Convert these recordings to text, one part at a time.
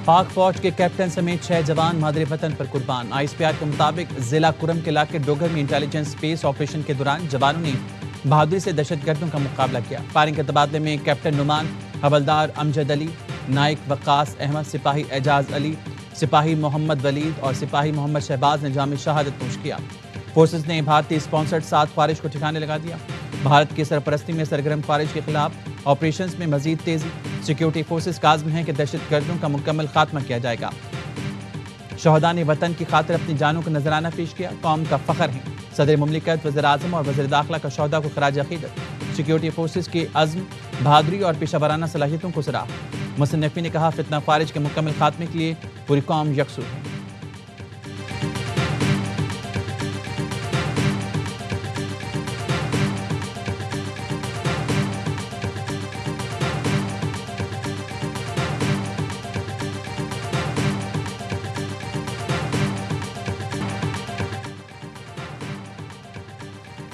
پاک فوج کے کیپٹن سمیت 6 جوان مادر وطن پر قربان۔ آئی ایس پی آر کے مطابق ضلع کرم کے علاقے ڈوگر میں انٹیلیجنس اسپیس آپریشن کے دوران جوانوں نے بہادری سے دہشت گردوں کا مقابلہ کیا۔ فائرنگ کے تبادلے میں کیپٹن نعمان، حوالدار امجد علی، نائک وقاص احمد، سپاہی اعجاز علی، سپاہی محمد ولید اور سپاہی محمد شہباز نے جام شہادت نوش کیا۔ فورسز نے بھارتی اسپانسرڈ 7 خارج کو ٹھکانے لگا دیا۔ بھارت کی سرپرستی میں سرگرم خارج کے خلاف آپریشنز میں مزید تیزی۔ سیکیورٹی فورسز کا عزم ہے کہ دہشت گردوں کا مکمل خاتمہ کیا جائے گا۔ شہداء نے وطن کی خاطر اپنی جانوں کا نذرانہ پیش کیا، قوم کا فخر ہیں۔ صدر مملکت، وزیر اعظم اور وزیر داخلہ کا شہداء کو خراج عقیدت۔ سیکیورٹی فورسز کے عزم، بہادری اور پیشہ ورانہ صلاحیتوں کو سراہا۔ محسن نقوی نے کہا، فتنہ خارج کے مکمل خاتمے کے لیے پوری قوم یکسو ہے۔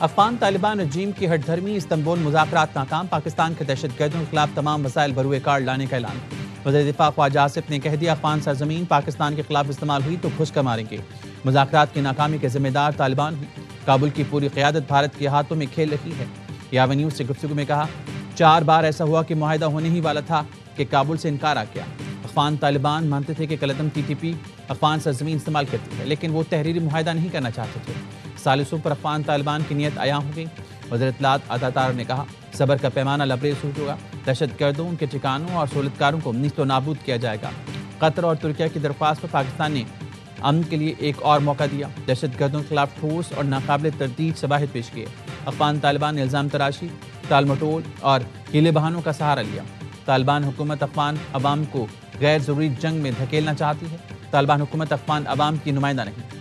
افغان طالبان رجیم کی ہٹ دھرمی، استنبول مذاکرات ناکام، پاکستان کے دہشت گردوں کے خلاف تمام وسائل بروئے کار لانے کا اعلان۔ وزیر دفاع خواجہ آصف نے کہہ دیا، افغان سرزمین پاکستان کے خلاف استعمال ہوئی تو گھس کر ماریں گے۔ مذاکرات کی ناکامی کے ذمہ دار طالبان ہیں۔ کابل کی پوری قیادت بھارت کے ہاتھوں میں کھیل رہی ہے۔ یاوہ نیوز سے گفتگو میں کہا، 4 بار ایسا ہوا کہ معاہدہ ہونے ہی والا تھا کہ کابل سے انکار آ گیا۔ افغان طالبان مانتے تھے کہ کالعدم TTP افغان سرزمین استعمال کرتی ہے، لیکن وہ تحریری معاہدہ نہیں کرنا چاہتے تھے۔ ثالثوں پر افغان طالبان کی نیت عیاں ہو گئی۔ وزیر اطلاعات عطا نے کہا، صبر کا پیمانہ لبریز ہوگا، دہشت گردوں، ان کے ٹھکانوں اور سہولتکاروں کو نیست و نابود کیا جائے گا۔ قطر اور ترکیہ کی درخواست پر پاکستان نے امن کے لیے ایک اور موقع دیا۔ دہشت گردوں کے خلاف ٹھوس اور ناقابل تردید شواہد پیش کیے۔ افغان طالبان نے الزام تراشی، ٹال مٹول اور ہیلے بہانوں کا سہارا لیا۔ طالبان حکومت افغان عوام کو غیر ضروری جنگ میں دھکیلنا چاہتی ہے۔ طالبان حکومت افغان عوام کی نمائندہ نہیں۔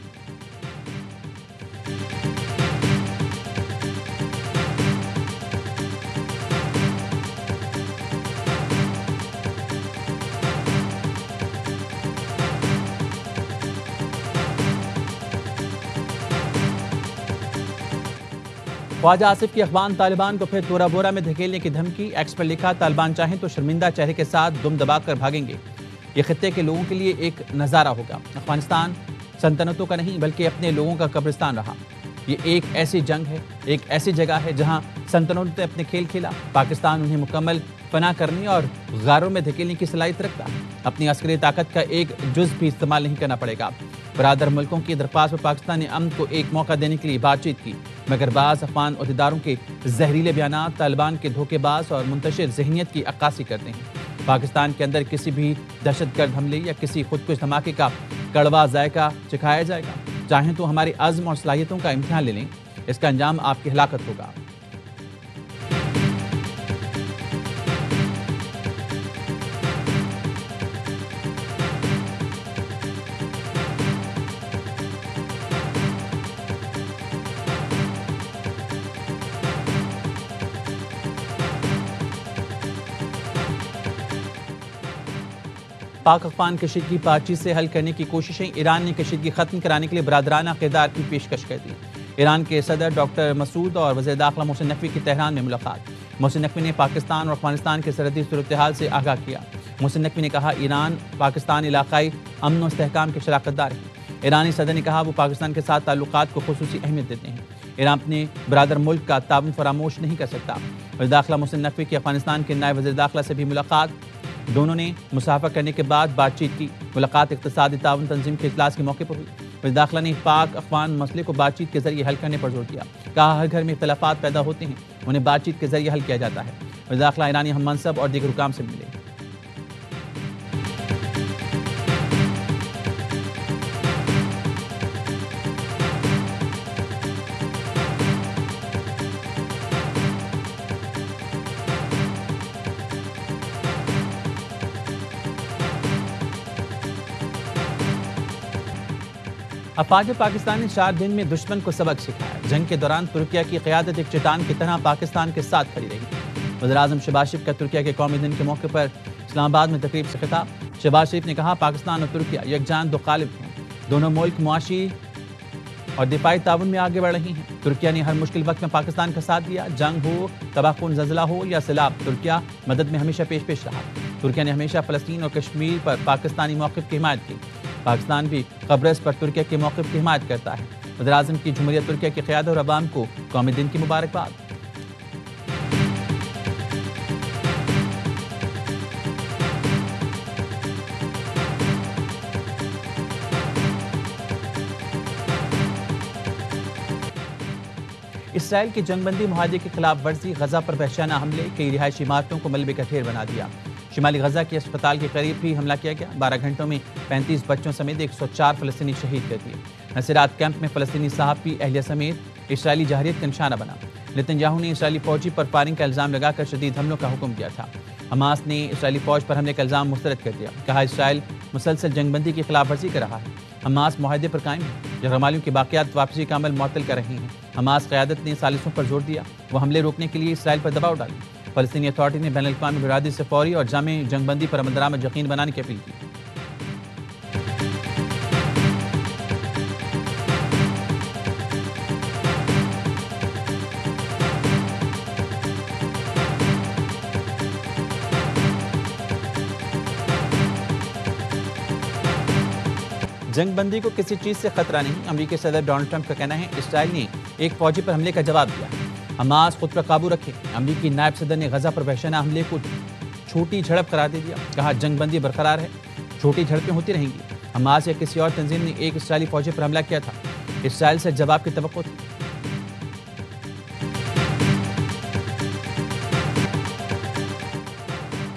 خواجہ آصف کی افغان طالبان کو پھر تورا بورا میں دھکیلنے کی دھمکی۔ ایکس پر لکھا، طالبان چاہیں تو شرمندہ چہرے کے ساتھ دم دبا کر بھاگیں گے۔ یہ خطے کے لوگوں کے لیے ایک نظارہ ہوگا۔ افغانستان سلطنتوں کا نہیں بلکہ اپنے لوگوں کا قبرستان رہا۔ یہ ایک ایسی جنگ ہے، ایک ایسی جگہ ہے جہاں سلطنتوں نے اپنے کھیل کھیلا۔ پاکستان انہیں مکمل فنا کرنے اور غاروں میں دھکیلنے کی صلاحیت رکھتا ہے۔ اپنی عسکری طاقت کا ایک جز بھی استعمال نہیں کرنا پڑے گا۔ برادر ملکوں کی درخواست پر پاکستان نے امن کو ایک موقع دینے کے لیے بات چیت کی، مگر بعض افغان عہدیداروں کے زہریلے بیانات طالبان کے دھوکے باز اور منتشر ذہنیت کی عکاسی کرتے ہیں۔ پاکستان کے اندر کسی بھی دہشت گرد حملے یا کسی خودکش دھماکے کا کڑوا ذائقہ چکھایا جائے گا۔ چاہیں تو ہمارے عزم اور صلاحیتوں کا امتحان لے لیں، اس کا انجام آپ کی ہلاکت ہوگا۔ پاک افغان کشیدگی بات چیت سے حل کرنے کی کوششیں۔ ایران نے کشیدگی ختم کرانے کے لیے برادرانہ کردار کی پیشکش کر دی۔ ایران کے صدر ڈاکٹر مسعود اور وزیر داخلہ محسن نقوی کی تہران میں ملاقات۔ محسن نقوی نے پاکستان اور افغانستان کے سرحدی صورتحال سے آگاہ کیا۔ محسن نقوی نے کہا، ایران پاکستان علاقائی امن و استحکام کے شراکت دار ہیں۔ ایرانی صدر نے کہا، وہ پاکستان کے ساتھ تعلقات کو خصوصی اہمیت دیتے ہیں۔ ایران اپنے برادر ملک کا تعاون فراموش نہیں کر سکتا۔ وزیر داخلہ محسن نقوی کی افغانستان کے نائب وزیر داخلہ سے بھی ملاقات۔ دونوں نے مصافحہ کرنے کے بعد بات چیت کی۔ ملاقات اقتصادی تعاون تنظیم کے اجلاس کے موقع پر ہوئی۔ وزیر داخلہ نے پاک افغان مسئلے کو بات چیت کے ذریعے حل کرنے پر زور دیا۔ کہا، ہر گھر میں اختلافات پیدا ہوتے ہیں، انہیں بات چیت کے ذریعے حل کیا جاتا ہے۔ وزیر داخلہ ایرانی ہم منصب اور دیگر حکام سے ملے۔ افواج پاکستان نے 4 دن میں دشمن کو سبق سکھایا۔ جنگ کے دوران ترکیہ کی قیادت ایک چٹان کی طرح پاکستان کے ساتھ کھڑی رہی۔ وزیر اعظم شہباز شریف کا ترکیہ کے قومی دن کے موقع پر اسلام آباد میں تقریب سے خطاب۔ شہباز شریف نے کہا، پاکستان اور ترکیہ یکجان دو قالب ہیں۔ دونوں ملک معاشی اور دفاعی تعاون میں آگے بڑھ رہی ہیں۔ ترکیہ نے ہر مشکل وقت میں پاکستان کا ساتھ دیا۔ جنگ ہو، تباہ کن زلزلہ ہو یا سیلاب، ترکیہ مدد میں ہمیشہ پیش رہا۔ ترکیہ نے ہمیشہ فلسطین اور کشمیر پر پاکستانی موقف کی حمایت کی۔ پاکستان بھی قبرص پر ترکیہ کے موقف کی حمایت کرتا ہے۔ وزیر اعظم کی جمہوریہ ترکیہ کی قیادت اور عوام کو قومی دن کی مبارکباد۔ اسرائیل کی جنگ بندی معاہدے کی خلاف ورزی، غزہ پر وحشیانہ حملے، کئی رہائشی عمارتوں کو ملبے کا ڈھیر بنا دیا۔ شمالی غزہ کے اسپتال کے قریب بھی حملہ کیا گیا۔ 12 گھنٹوں میں 35 بچوں سمیت 104 فلسطینی شہید کر دیے۔ نصیرات کیمپ میں فلسطینی صحافی اہلیہ سمیت اسرائیلی جارحیت کا نشانہ بنا۔ نتن یاہو نے اسرائیلی فوجی پر فائرنگ کا الزام لگا کر شدید حملوں کا حکم دیا تھا۔ حماس نے اسرائیلی فوج پر حملے کا الزام مسترد کر دیا۔ کہا اسرائیل مسلسل جنگ بندی کی خلاف ورزی کر رہا ہے۔ حماس معاہدے پر قائم ہے۔ یرغمالیوں کی باقیات واپسی کا عمل معطل کر رہی ہیں۔ حماس قیادت نے ثالثوں پر زور دیا، وہ حملے روکنے کے لیے اسرائیل پر دباؤ ڈالیں۔ فلسطینی اتھارٹی نے بین الاقوامی برادری سے فوری اور جامع جنگ بندی پر عمل درآمد یقین بنانے کی اپیل کی۔ جنگ بندی کو کسی چیز سے خطرہ نہیں۔ امریکی صدر ڈونلڈ ٹرمپ کا کہنا ہے اسرائیل نے ایک فوجی پر حملے کا جواب دیا۔ حماس خود پر قابو رکھے۔ امریکی نائب صدر نے غزہ پر وحشیانہ حملے کو چھوٹی جھڑپ قرار دے دیا۔ کہا جنگ بندی برقرار ہے، چھوٹی جھڑپیں ہوتی رہیں گی۔ حماس یا کسی اور تنظیم نے ایک اسرائیلی فوجی پر حملہ کیا تھا، اسرائیل سے جواب کی توقع تھی۔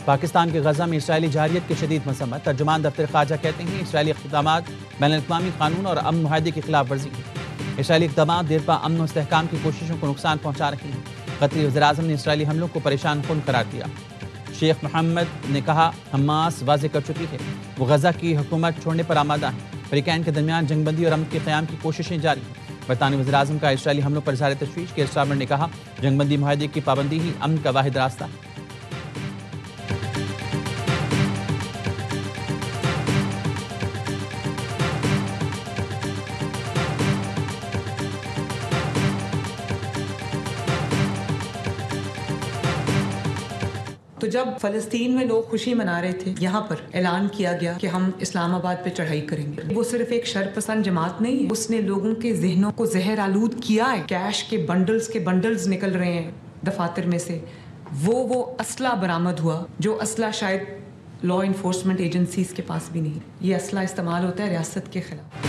پاکستان کے غزہ میں اسرائیلی جارحیت کی شدید مذمت۔ ترجمان دفتر خارجہ کہتے ہیں اسرائیلی اقدامات بین الاقوامی قانون اور امن معاہدے کی خلاف ورزی ہیں۔ اسرائیلی اقدامات دیرپا امن و استحکام کی کوششوں کو نقصان پہنچا رہی ہیں۔ قطری وزیر اعظم نے اسرائیلی حملوں کو پریشان کن قرار دیا۔ شیخ محمد نے کہا حماس واضح کر چکی ہے وہ غزہ کی حکومت چھوڑنے پر آمادہ ہیں۔ فریقین کے درمیان جنگ بندی اور امن کے قیام کی کوششیں جاری ہیں۔ برطانوی وزیر اعظم کا اسرائیلی حملوں پر اظہار تشویش۔ کیئر سٹارمر نے کہا جنگ بندی معاہدے کی پابندی ہی امن کا واحد راستہ ہے۔ تو جب فلسطین میں لوگ خوشی منا رہے تھے، یہاں پر اعلان کیا گیا کہ ہم اسلام آباد پہ چڑھائی کریں گے، وہ صرف ایک شر پسند جماعت نہیں ہے، اس نے لوگوں کے ذہنوں کو زہر آلود کیا ہے۔ کیش کے بنڈلز نکل رہے ہیں دفاتر میں سے، وہ اسلحہ برآمد ہوا جو اسلحہ شاید لا انفورسمنٹ ایجنسیز کے پاس بھی نہیں۔ یہ اسلحہ استعمال ہوتا ہے ریاست کے خلاف۔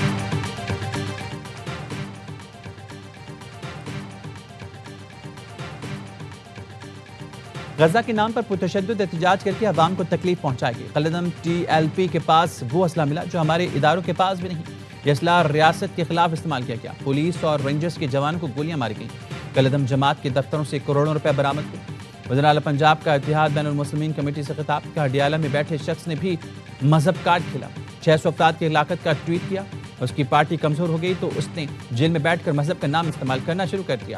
غزہ کے نام پر پرتشدد احتجاج کر کے عوام کو تکلیف پہنچائے گی۔ قلعدم TLP کے پاس وہ اسلحہ ملا جو ہمارے اداروں کے پاس بھی نہیں۔ یہ اسلحہ ریاست کے خلاف استعمال کیا گیا۔ پولیس اور رینجرز کے جوانوں کو گولیاں ماری گئیں۔ قلعدم جماعت کے دفتروں سے کروڑوں روپے برآمد ہوئے۔ وزیر اعلیٰ پنجاب کا اتحاد بین المسلمین کمیٹی سے خطاب۔ کہا ڈیالہ میں بیٹھے شخص نے بھی مذہب کارڈ کھیلا، 600 افراد کی ہلاکت کا ٹویٹ کیا۔ اس کی پارٹی کمزور ہو گئی تو اس نے جیل میں بیٹھ کر مذہب کا نام استعمال کرنا شروع کر دیا۔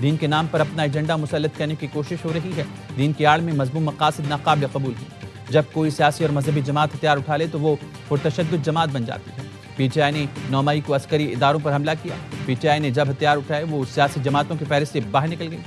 دین کے نام پر اپنا ایجنڈا مسلط کرنے کی کوشش ہو رہی ہے۔ دین کی آڑ میں مذموم مقاصد ناقابل قبول ہیں۔ جب کوئی سیاسی اور مذہبی جماعت ہتھیار اٹھا لے تو وہ پرتشدد جماعت بن جاتی ہے۔ PTI نے 9 مئی کو عسکری اداروں پر حملہ کیا۔ PTI نے جب ہتھیار اٹھائے وہ سیاسی جماعتوں کی فہرست سے باہر نکل گئی۔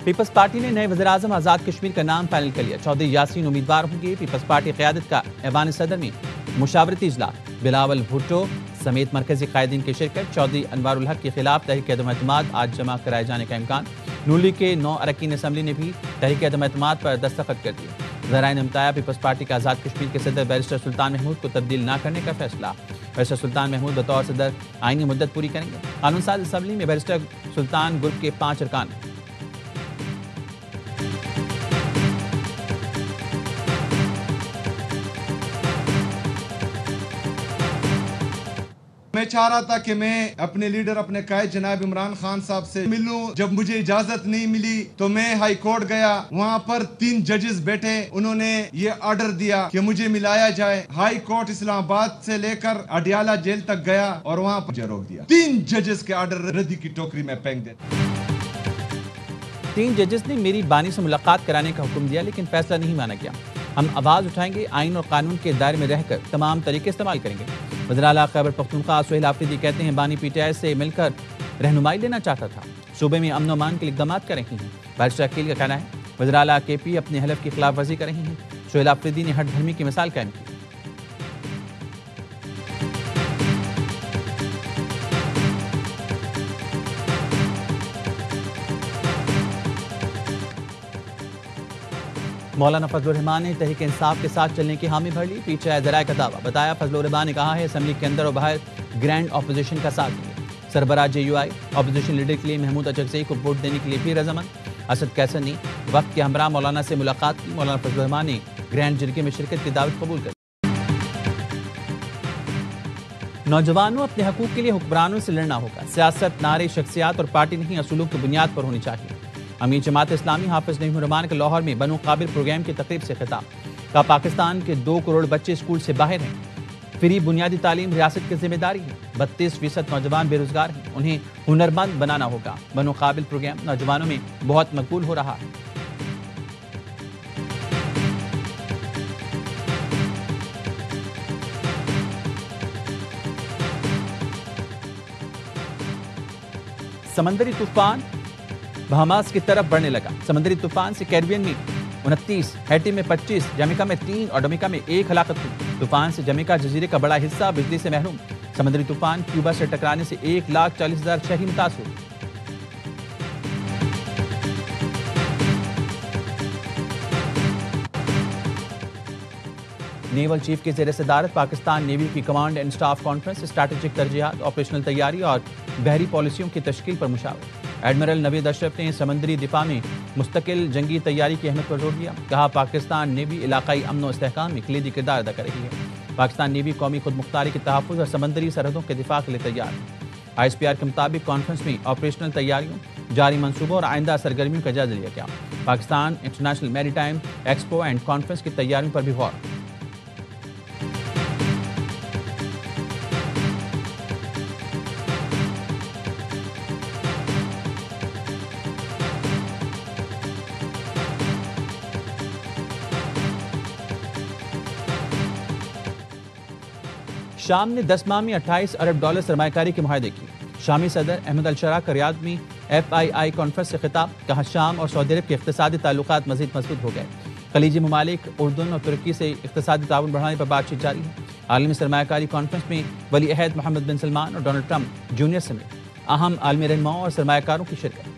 پیپلز پارٹی نے نئے وزیر اعظم آزاد کشمیر کا نام فائنل کر لیا۔ چودھری یاسین امیدوار ہوں گے۔ پیپلز پارٹی قیادت کا ایوان صدر میں مشاورتی اجلاس، بلاول بھٹو سمیت مرکزی قائدین کی شرکت۔ چودھری انوار الحق کے خلاف تحریک عدم اعتماد آج جمع کرائے جانے کا امکان۔ نون لیگ کے 9 اراکین اسمبلی نے بھی تحریک عدم اعتماد پر دستخط کر دیے۔ ذرائع نے بتایا پیپلز پارٹی کا آزاد کشمیر کے صدر بیرسٹر سلطان محمود کو تبدیل نہ کرنے کا فیصلہ۔ بیرسٹر سلطان محمود بطور صدر آئینی مدت پوری کریں گے۔ قانون ساز اسمبلی میں بیرسٹر سلطان گروپ کے 5 ارکان۔ میں چاہ رہا تھا کہ میں اپنے لیڈر اپنے قائد جناب عمران خان صاحب سے ملوں. جب مجھے اجازت نہیں ملی تو میں ہائی کورٹ گیا. وہاں پر 3 ججز بیٹھے, انہوں نے یہ آرڈر دیا کہ مجھے ملایا جائے. ہائی کورٹ اسلام آباد سے لے کر اڈیالہ جیل تک گیا اور وہاں پر روک دیا. 3 ججز کے آرڈر ردی کی ٹوکری میں پھینک دے. 3 ججز نے میری بانی سے ملاقات کرانے کا حکم دیا لیکن فیصلہ نہیں مانا گیا. ہم آواز اٹھائیں گے, آئین اور قانون کے دائرے میں رہ کر تمام طریقے استعمال کریں گے. وزیر اعلیٰ خیبر پختونخوا سہیل آفریدی کہتے ہیں بانی پی ٹی آئی سے مل کر رہنمائی لینا چاہتا تھا. صوبے میں امن و امان کے لیے اقدامات کر رہی ہیں. بارشہ عقیل کا کہنا ہے وزیر اعلیٰ کے پی اپنے حلف کی خلاف ورزی کر رہی ہیں. سہیل آفریدی نے ہٹ دھرمی کی مثال قائم کی. مولانا فضل الرحمان نے تحریک انصاف کے ساتھ چلنے کی حامی بھر لی. پیچھے ہے ذرائع کا دعویٰ. بتایا فضل الرحمان نے کہا ہے اسمبلی کے اندر اور باہر گرینڈ اپوزیشن کا ساتھ دیں گے. سربراہ جے یو آئی اپوزیشن لیڈر کے لیے محمود اچکزئی کو ووٹ دینے کے لیے بھی رضامند. اسد کیسر نے وقت کے ہمراہ مولانا سے ملاقات کی. مولانا فضل الرحمان نے گرینڈ جرگے میں شرکت کی دعوت قبول کر. نوجوانوں اپنے حقوق کے لیے حکمرانوں سے لڑنا ہوگا. سیاست نعرے شخصیات اور پارٹی نہیں اصولوں کی بنیاد پر ہونی چاہیے. امیر جماعت اسلامی حافظ نعیم الرحمان کا لاہور میں بنو قابل پروگرام کی تقریب سے خطاب. کہا پاکستان کے 2 کروڑ بچے اسکول سے باہر ہیں. فری بنیادی تعلیم ریاست کی ذمہ داری ہے. 32% نوجوان بے روزگار ہیں, انہیں ہنرمند بنانا ہوگا. بنو قابل پروگرام نوجوانوں میں بہت مقبول ہو رہا ہے. سمندری طوفان بہاماس کی طرف بڑھنے لگا. سمندری طوفان سے کیریبین میں 29, ہیٹی میں 25, جمیکا میں 3 اور ڈومینیکا میں 1 ہلاکت ہوئی. طوفان سے جمیکا جزیرے کا بڑا حصہ بجلی سے محروم. سمندری طوفان کیوبا سے ٹکرانے سے 1,40,000 شہری متاثر. نیول چیف کی زیر صدارت پاکستان نیوی کی command and staff conference strategic ترجیحات, آپریشنل تیاری اور بحری پالیسیوں کی تشکیل پر مشاورت. ایڈمرل نوید اشرف نے سمندری دفاع میں مستقل جنگی تیاری کی اہمیت پر زور دیا. کہا پاکستان نیوی علاقائی امن و استحکام میں کلیدی کردار ادا کر رہی ہے. پاکستان نیوی قومی خود مختاری کے تحفظ اور سمندری سرحدوں کے دفاع کے لیے تیار ہے. آئی ایس پی آر کے مطابق کانفرنس میں آپریشنل تیاریوں, جاری منصوبوں اور آئندہ سرگرمیوں کا جائزہ لیا گیا. پاکستان انٹرنیشنل میری ٹائم ایکسپو اینڈ کانفرنس کی تیاریوں پر بھی غور. شام نے 10 ماہ میں 28 ارب ڈالر سرمایہ کاری کے معاہدے کی. شامی صدر احمد الشرا کا ریاض میں ایف آئی آئی کانفرنس سے خطاب. کہا شام اور سعودی عرب کے اقتصادی تعلقات مزید مضبوط ہو گئے. خلیجی ممالک اردن اور ترکی سے اقتصادی تعاون بڑھانے پر بات چیت جاری ہے. عالمی سرمایہ کاری کانفرنس میں ولی عہد محمد بن سلمان اور ڈونلڈ ٹرمپ جونیئر سمیت اہم عالمی رہنماؤں اور سرمایہ کاروں کی شرکت.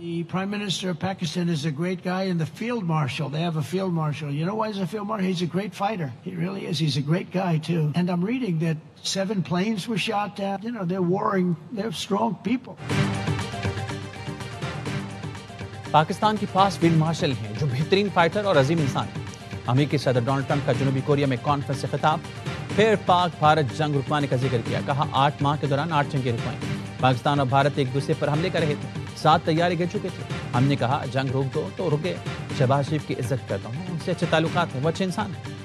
The Prime Minister of Pakistan is a great guy, and the Field Marshal, they have a Field Marshal. You know why he's a Field Marshal? He's a great fighter. He really is. He's a great guy, too. And I'm reading that 7 planes were shot down. You know, they're warring. They're strong people. Pakistan کے پاس field marshal ہیں جو بہترین fighter اور عظیم انسان ہیں. امریکی صدر Donald Trump کا جنوبی کوریا میں کانفرنس سے خطاب. پھر پاک بھارت جنگ رکوانے کا ذکر کیا. کہا 8 ماہ کے دوران 8 جنگیں رکوائیں. پاکستان اور بھارت ایک دوسرے پر حملے کر رہے تھے. 7 تیارے گر چکے تھے. ہم نے کہا جنگ روک دو تو رکے. شہباز شریف کی عزت کرتا ہوں, ان سے اچھے تعلقات ہیں, وہ اچھے انسان ہیں.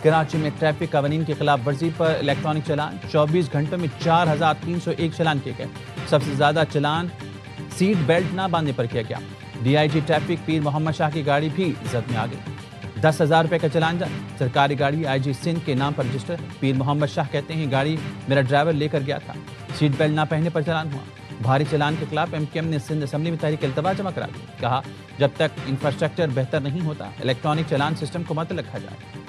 کراچی میں ٹریفک قوانین کی خلاف ورزی پر الیکٹرانک چلان. 24 گھنٹوں میں 4,301 چلان کیے گئے. سب سے زیادہ چلان سیٹ بیلٹ نہ باندھنے پر کیا گیا. ڈی آئی جی ٹریفک پیر محمد شاہ کی گاڑی بھی زد میں آ گئی. 10,000 روپے کا چلان جاری. سرکاری گاڑی آئی جی سندھ کے نام پر رجسٹر ہے. پیر محمد شاہ کہتے ہیں گاڑی میرا ڈرائیور لے کر گیا تھا. سیٹ بیلٹ نہ پہننے پر چلان ہوا. بھاری چلان کے خلاف ایم کیو ایم نے سندھ اسمبلی میں تحریک التوا جمع کرا دی. کہا جب تک انفراسٹرکچر بہتر نہیں ہوتا الیکٹرانک چلان سسٹم کو معطل رکھا جائے.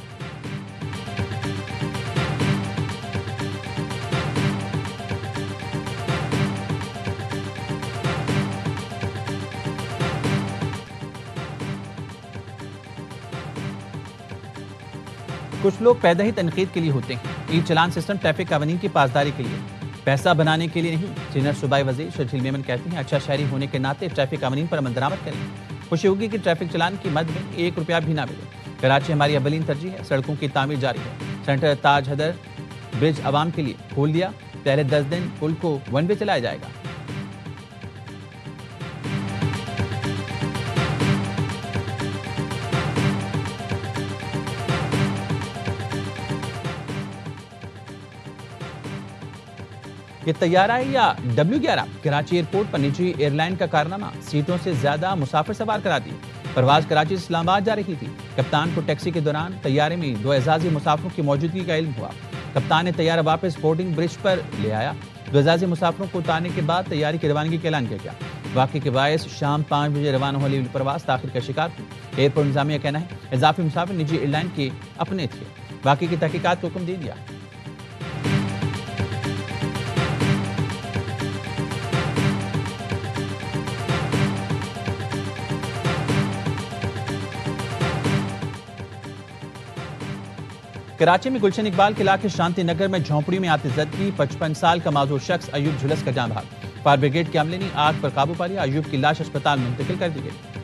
کچھ لوگ پیدا ہی تنقید کے لیے ہوتے ہیں. ای چلان سسٹم ٹریفک قوانین کی پاسداری کے لیے، پیسہ بنانے کے لیے نہیں. سینئر صوبائی وزیر شرجیل میمن کہتی ہیں اچھا شہری ہونے کے ناطے ٹریفک قوانین پر عمل درآمد کریں. خوشی ہوگی کہ ٹریفک چلان کی مد میں 1 روپیہ بھی نہ ملے. کراچی ہماری اولین ترجیح ہے، سڑکوں کی تعمیر جاری ہے. سینٹر تاج حیدر برج عوام کے لیے کھول دیا، پہلے 10 دن پل کو 1 وے چلایا جائے گا. یہ طیارہ ہے یا W11؟ کراچی ایئرپورٹ پر نجی ایئر لائن کا کارنامہ، سیٹوں سے زیادہ مسافر سوار کرا دیے. پرواز کراچی سے اسلام آباد جا رہی تھی. کپتان کو ٹیکسی کے دوران طیارے میں 2 اعزازی مسافروں کی موجودگی کا علم ہوا. کپتان نے طیارہ واپس بورڈنگ برج پر لے آیا. 2 اعزازی مسافروں کو اتارنے کے بعد طیارے کی روانگی کا اعلان کیا گیا. واقعے کے باعث شام 5 بجے روانہ ہونے والی پرواز تاخیر کا شکار ہوئی. ایئرپورٹ انتظامیہ کا کہنا ہے اضافی مسافر نجی ایئر لائن کے اپنے تھے. واقعے کی تحقیقات کو حکم دے دیا. کراچی میں گلشن اقبال کے علاقے شانتی نگر میں جھونپڑی میں آتش زدگی. 55 سال کا معذور شخص ایوب جھلس کا جان بحق. فائر بریگیڈ کے عملے نے آگ پر قابو پا لیا. ایوب کی لاش اسپتال منتقل کر دی گئی.